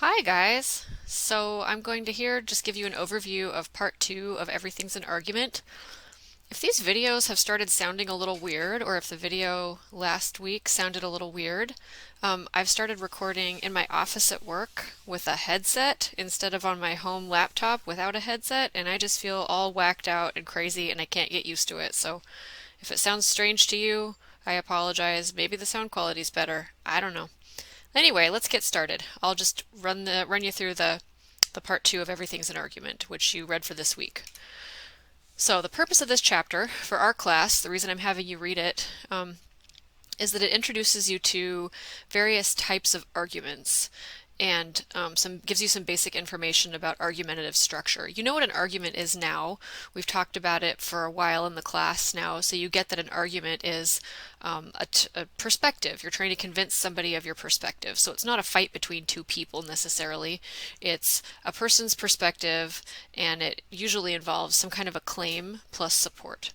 Hi guys! So I'm going to here just give you an overview of part two of Everything's an Argument. If these videos have started sounding a little weird, or if the video last week sounded a little weird, I've started recording in my office at work with a headset instead of on my home laptop without a headset, and I just feel all whacked out and crazy and I can't get used to it. So if it sounds strange to you, I apologize. Maybe the sound quality's better. I don't know. Anyway, let's get started. I'll just run you through the part two of Everything's an Argument, which you read for this week. So the purpose of this chapter for our class, the reason I'm having you read it, is that it introduces you to various types of arguments and some gives you some basic information about argumentative structure. You know what an argument is now. We've talked about it for a while in the class now, so you get that an argument is a perspective. You're trying to convince somebody of your perspective. So it's not a fight between two people necessarily. It's a person's perspective, and it usually involves some kind of a claim plus support.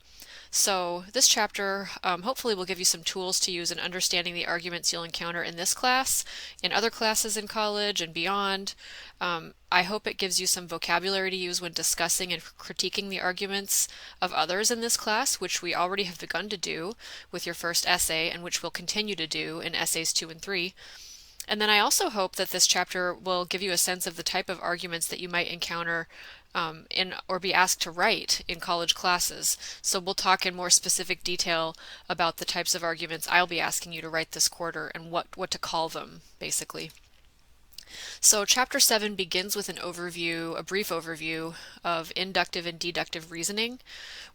So this chapter hopefully will give you some tools to use in understanding the arguments you'll encounter in this class, in other classes in college and beyond. I hope it gives you some vocabulary to use when discussing and critiquing the arguments of others in this class, which we already have begun to do with your first essay and which we'll continue to do in essays 2 and 3. And then I also hope that this chapter will give you a sense of the type of arguments that you might encounter in or be asked to write in college classes. So we'll talk in more specific detail about the types of arguments I'll be asking you to write this quarter and what to call them, basically. So chapter 7 begins with an overview, a brief overview of inductive and deductive reasoning,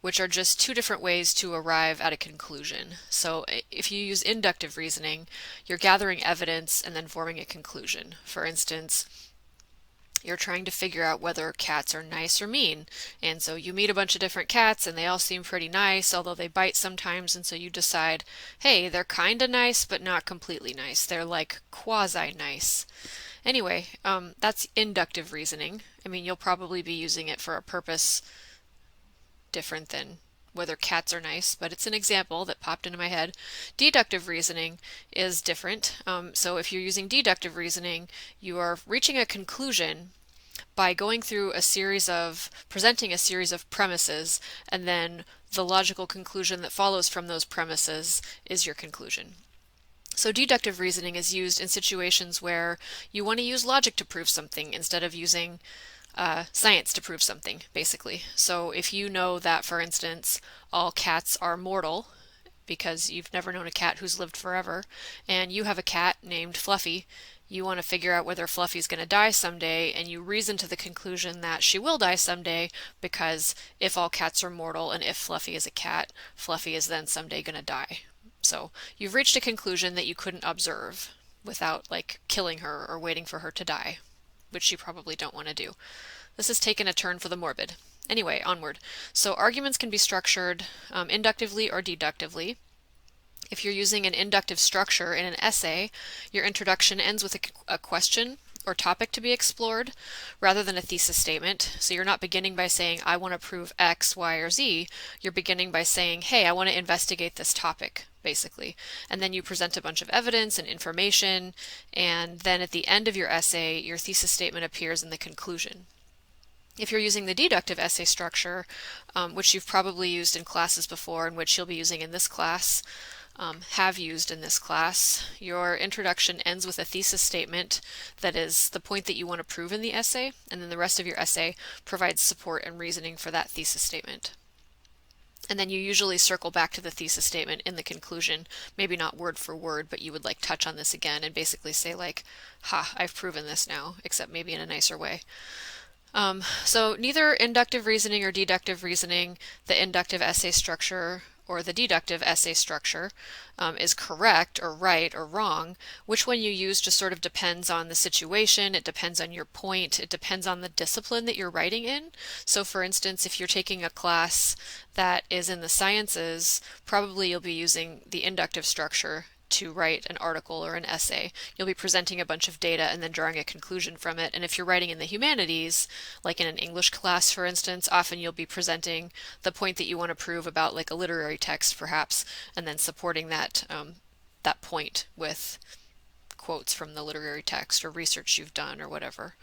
which are just two different ways to arrive at a conclusion. So if you use inductive reasoning, you're gathering evidence and then forming a conclusion. For instance, you're trying to figure out whether cats are nice or mean. And so you meet a bunch of different cats and they all seem pretty nice, although they bite sometimes, and so you decide, hey, they're kinda nice, but not completely nice. They're like quasi-nice. Anyway, that's inductive reasoning. I mean, you'll probably be using it for a purpose different than whether cats are nice, but it's an example that popped into my head. Deductive reasoning is different. So if you're using deductive reasoning, you are reaching a conclusion by going through presenting a series of premises, and then the logical conclusion that follows from those premises is your conclusion. So deductive reasoning is used in situations where you want to use logic to prove something instead of using science to prove something, basically. So if you know that, for instance, all cats are mortal, because you've never known a cat who's lived forever, and you have a cat named Fluffy, you want to figure out whether Fluffy's going to die someday, and you reason to the conclusion that she will die someday because if all cats are mortal and if Fluffy is a cat, Fluffy is then someday going to die. So you've reached a conclusion that you couldn't observe without like killing her or waiting for her to die, which you probably don't want to do. This has taken a turn for the morbid. Anyway, onward. So arguments can be structured inductively or deductively. If you're using an inductive structure in an essay, your introduction ends with a question or topic to be explored rather than a thesis statement. So you're not beginning by saying, I want to prove X, Y, or Z. You're beginning by saying, hey, I want to investigate this topic, basically. And then you present a bunch of evidence and information, and then at the end of your essay, your thesis statement appears in the conclusion. If you're using the deductive essay structure, which you've probably used in classes before and which you'll be using in this class, have used in this class, your introduction ends with a thesis statement that is the point that you want to prove in the essay, and then the rest of your essay provides support and reasoning for that thesis statement. And then you usually circle back to the thesis statement in the conclusion, maybe not word for word, but you would like touch on this again and basically say like, ha, I've proven this now, except maybe in a nicer way. So neither inductive reasoning or deductive reasoning, the inductive essay structure or the deductive essay structure, is correct or right or wrong. Which one you use just sort of depends on the situation, it depends on your point, it depends on the discipline that you're writing in. So for instance, if you're taking a class that is in the sciences, probably you'll be using the inductive structure to write an article or an essay. You'll be presenting a bunch of data and then drawing a conclusion from it. And if you're writing in the humanities, like in an English class, for instance, often you'll be presenting the point that you want to prove about like a literary text, perhaps, and then supporting that point with quotes from the literary text or research you've done or whatever.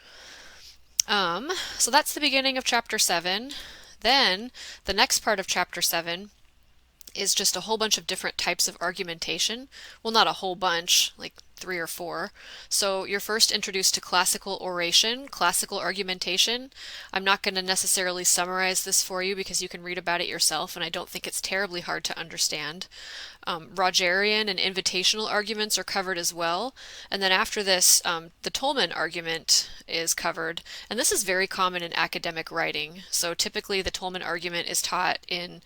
So that's the beginning of chapter 7. Then the next part of chapter 7 is just a whole bunch of different types of argumentation. Well, not a whole bunch, like 3 or 4. So you're first introduced to classical oration, classical argumentation. I'm not going to necessarily summarize this for you because you can read about it yourself, and I don't think it's terribly hard to understand. Rogerian and invitational arguments are covered as well. And then after this, the Tolman argument is covered. And this is very common in academic writing. So typically the Tolman argument is taught in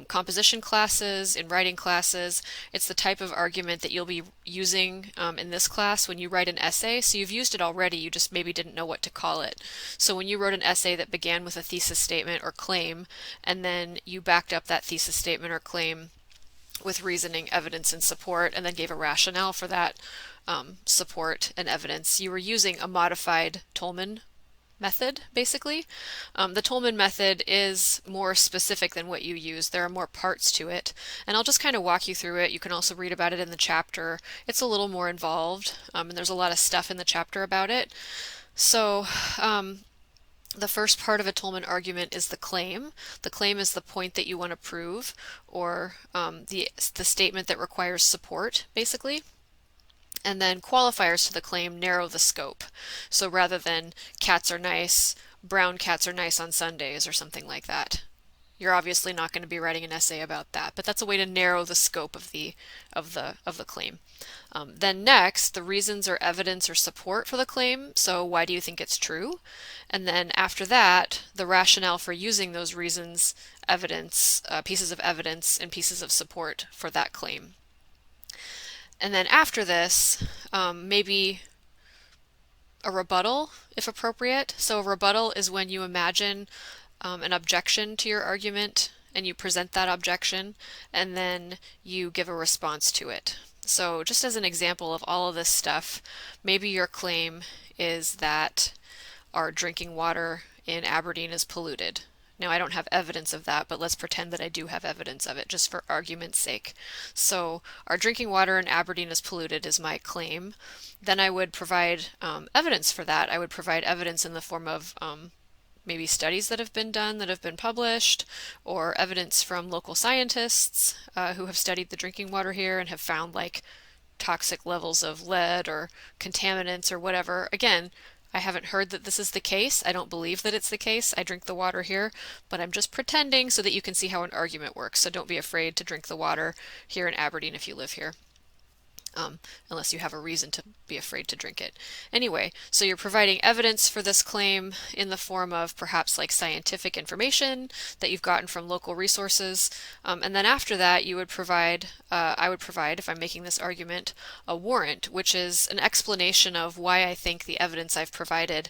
composition classes, in writing classes. It's the type of argument that you'll be using in this class when you write an essay. So you've used it already, you just maybe didn't know what to call it. So when you wrote an essay that began with a thesis statement or claim, and then you backed up that thesis statement or claim with reasoning, evidence, and support, and then gave a rationale for that support and evidence, you were using a modified Tolman method, basically. The Tolman method is more specific than what you use. There are more parts to it, and I'll just kind of walk you through it. You can also read about it in the chapter. It's a little more involved, and there's a lot of stuff in the chapter about it. So, the first part of a Tolman argument is the claim. The claim is the point that you want to prove, or the statement that requires support, basically. And then qualifiers to the claim narrow the scope. So rather than cats are nice, brown cats are nice on Sundays, or something like that. You're obviously not going to be writing an essay about that, but that's a way to narrow the scope of the claim. Then next, the reasons or evidence or support for the claim. So why do you think it's true? And then after that, the rationale for using those reasons, evidence, pieces of evidence, and pieces of support for that claim. And then after this, maybe a rebuttal, if appropriate. So a rebuttal is when you imagine an objection to your argument and you present that objection and then you give a response to it. So just as an example of all of this stuff, maybe your claim is that our drinking water in Aberdeen is polluted. Now, I don't have evidence of that, but let's pretend that I do have evidence of it, just for argument's sake. So, our drinking water in Aberdeen is polluted is my claim. Then I would provide evidence for that. I would provide evidence in the form of maybe studies that have been done, that have been published, or evidence from local scientists who have studied the drinking water here and have found like toxic levels of lead or contaminants or whatever. Again, I haven't heard that this is the case. I don't believe that it's the case. I drink the water here, but I'm just pretending so that you can see how an argument works. So don't be afraid to drink the water here in Aberdeen if you live here. Unless you have a reason to be afraid to drink it. Anyway, so you're providing evidence for this claim in the form of perhaps like scientific information that you've gotten from local resources. And then after that, you would provide, I would provide, if I'm making this argument, a warrant, which is an explanation of why I think the evidence I've provided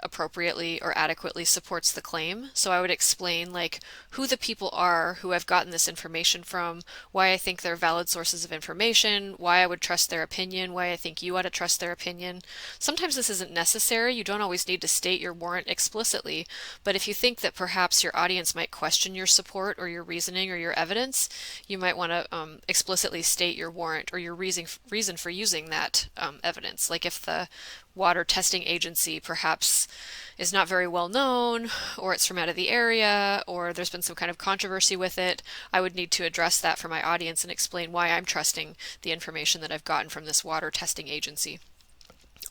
appropriately or adequately supports the claim. So I would explain like who the people are who I've gotten this information from, why I think they're valid sources of information, why I would trust their opinion, why I think you ought to trust their opinion. Sometimes this isn't necessary. You don't always need to state your warrant explicitly, but if you think that perhaps your audience might question your support or your reasoning or your evidence, you might want to explicitly state your warrant or your reason for using that evidence. Like if the water testing agency perhaps is not very well known, or it's from out of the area, or there's been some kind of controversy with it, I would need to address that for my audience and explain why I'm trusting the information that I've gotten from this water testing agency,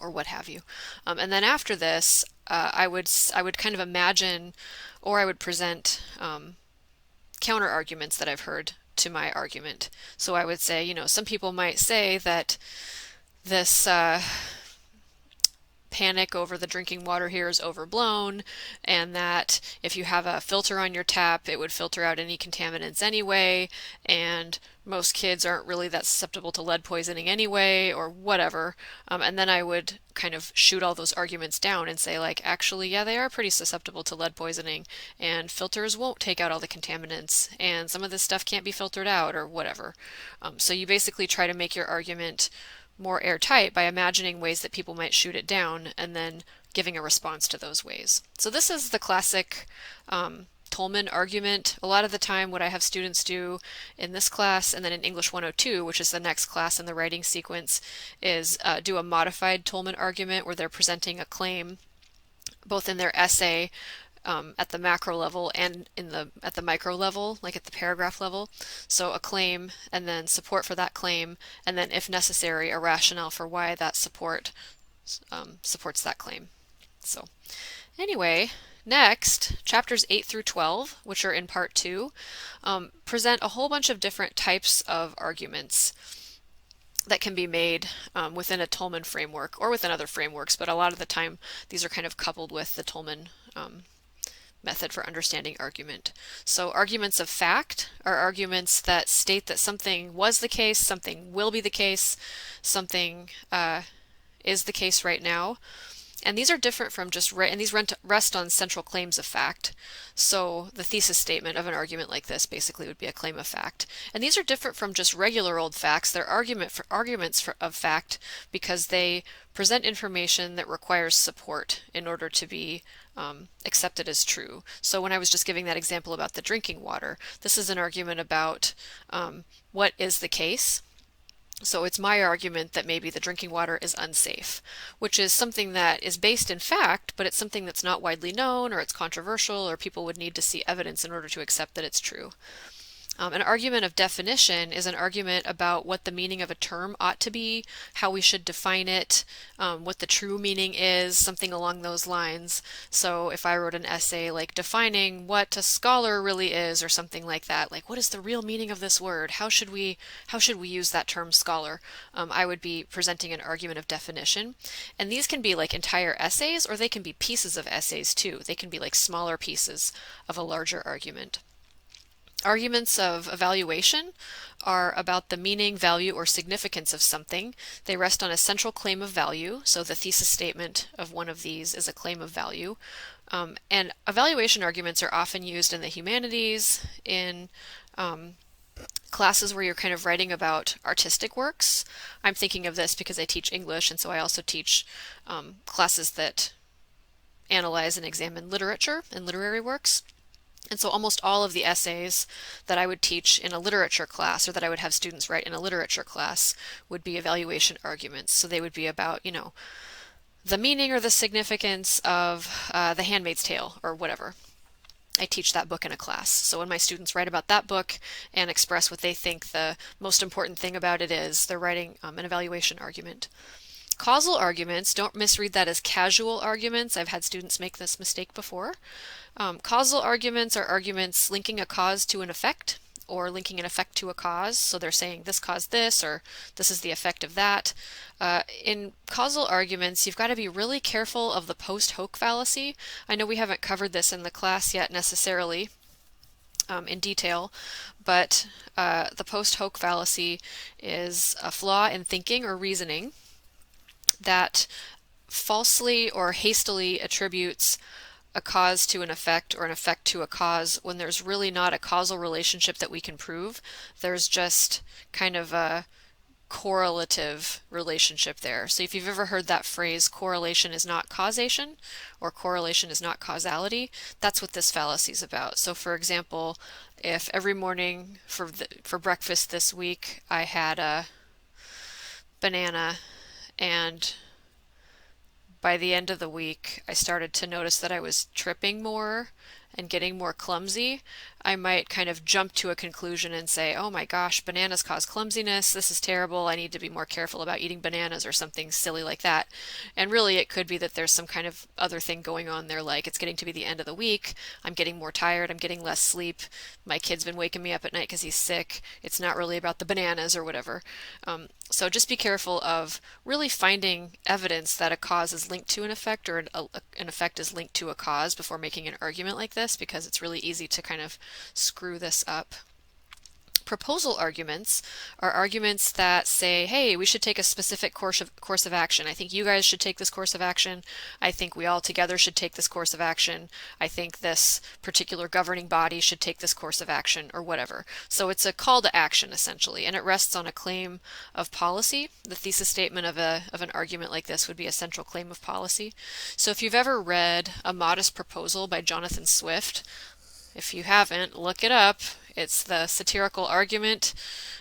or what have you. And then after this, I would kind of imagine, or I would present counter arguments that I've heard to my argument. So I would say, some people might say that this panic over the drinking water here is overblown, and that if you have a filter on your tap, it would filter out any contaminants anyway, and most kids aren't really that susceptible to lead poisoning anyway, or whatever. And then I would kind of shoot all those arguments down and say like, actually, yeah, they are pretty susceptible to lead poisoning, and filters won't take out all the contaminants, and some of this stuff can't be filtered out, or whatever. So you basically try to make your argument more airtight by imagining ways that people might shoot it down and then giving a response to those ways. So this is the classic Tolman argument. A lot of the time what I have students do in this class and then in English 102, which is the next class in the writing sequence, is do a modified Tolman argument where they're presenting a claim both in their essay at the macro level and at the micro level, like at the paragraph level. So a claim and then support for that claim, and then if necessary, a rationale for why that support supports that claim. So anyway, next, chapters 8 through 12, which are in part 2, present a whole bunch of different types of arguments that can be made within a Tolman framework or within other frameworks, but a lot of the time these are kind of coupled with the Tolman method for understanding argument. So arguments of fact are arguments that state that something was the case, something will be the case, something is the case right now. And these are different from just, and these rest on central claims of fact. So the thesis statement of an argument like this basically would be a claim of fact. And these are different from just regular old facts. They're arguments of fact because they present information that requires support in order to be accepted as true. So when I was just giving that example about the drinking water, this is an argument about what is the case. So it's my argument that maybe the drinking water is unsafe, which is something that is based in fact, but it's something that's not widely known, or it's controversial, or people would need to see evidence in order to accept that it's true. An argument of definition is an argument about what the meaning of a term ought to be, how we should define it, what the true meaning is, something along those lines. So if I wrote an essay like defining what a scholar really is or something like that, like what is the real meaning of this word? How should we use that term scholar? I would be presenting an argument of definition. And these can be like entire essays, or they can be pieces of essays too. They can be like smaller pieces of a larger argument. Arguments of evaluation are about the meaning, value, or significance of something. They rest on a central claim of value, so the thesis statement of one of these is a claim of value. And evaluation arguments are often used in the humanities, in classes where you're kind of writing about artistic works. I'm thinking of this because I teach English, and so I also teach classes that analyze and examine literature and literary works. And so almost all of the essays that I would teach in a literature class, or that I would have students write in a literature class, would be evaluation arguments. So they would be about, the meaning or the significance of The Handmaid's Tale, or whatever. I teach that book in a class. So when my students write about that book and express what they think the most important thing about it is, they're writing an evaluation argument. Causal arguments, don't misread that as casual arguments. I've had students make this mistake before. Causal arguments are arguments linking a cause to an effect, or linking an effect to a cause. So they're saying this caused this, or this is the effect of that. In causal arguments, you've got to be really careful of the post hoc fallacy. I know we haven't covered this in the class yet necessarily in detail, but the post hoc fallacy is a flaw in thinking or reasoning that falsely or hastily attributes a cause to an effect or an effect to a cause when there's really not a causal relationship that we can prove. There's just kind of a correlative relationship there. So if you've ever heard that phrase, correlation is not causation, or correlation is not causality, that's what this fallacy is about. So for example, if every morning for breakfast this week I had a banana, and by the end of the week I started to notice that I was tripping more and getting more clumsy, I might kind of jump to a conclusion and say, oh my gosh, bananas cause clumsiness, this is terrible, I need to be more careful about eating bananas, or something silly like that. And really it could be that there's some kind of other thing going on there, like it's getting to be the end of the week, I'm getting more tired, I'm getting less sleep, my kid's been waking me up at night because he's sick, it's not really about the bananas or whatever. So just be careful of really finding evidence that a cause is linked to an effect, or an effect is linked to a cause, before making an argument like this, because it's really easy to kind of screw this up. Proposal arguments are arguments that say, hey, we should take a specific course of action. I think you guys should take this course of action. I think we all together should take this course of action. I think this particular governing body should take this course of action, or whatever. So it's a call to action essentially, and it rests on a claim of policy. The thesis statement of an argument like this would be a central claim of policy. So if you've ever read A Modest Proposal by Jonathan Swift, If you haven't, look it up. It's the satirical argument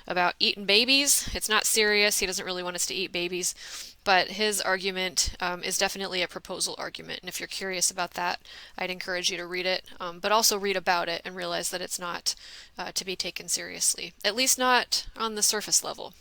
about eating babies. It's not serious. He doesn't really want us to eat babies, but his argument is definitely a proposal argument. And if you're curious about that, I'd encourage you to read it, but also read about it and realize that it's not to be taken seriously, at least not on the surface level.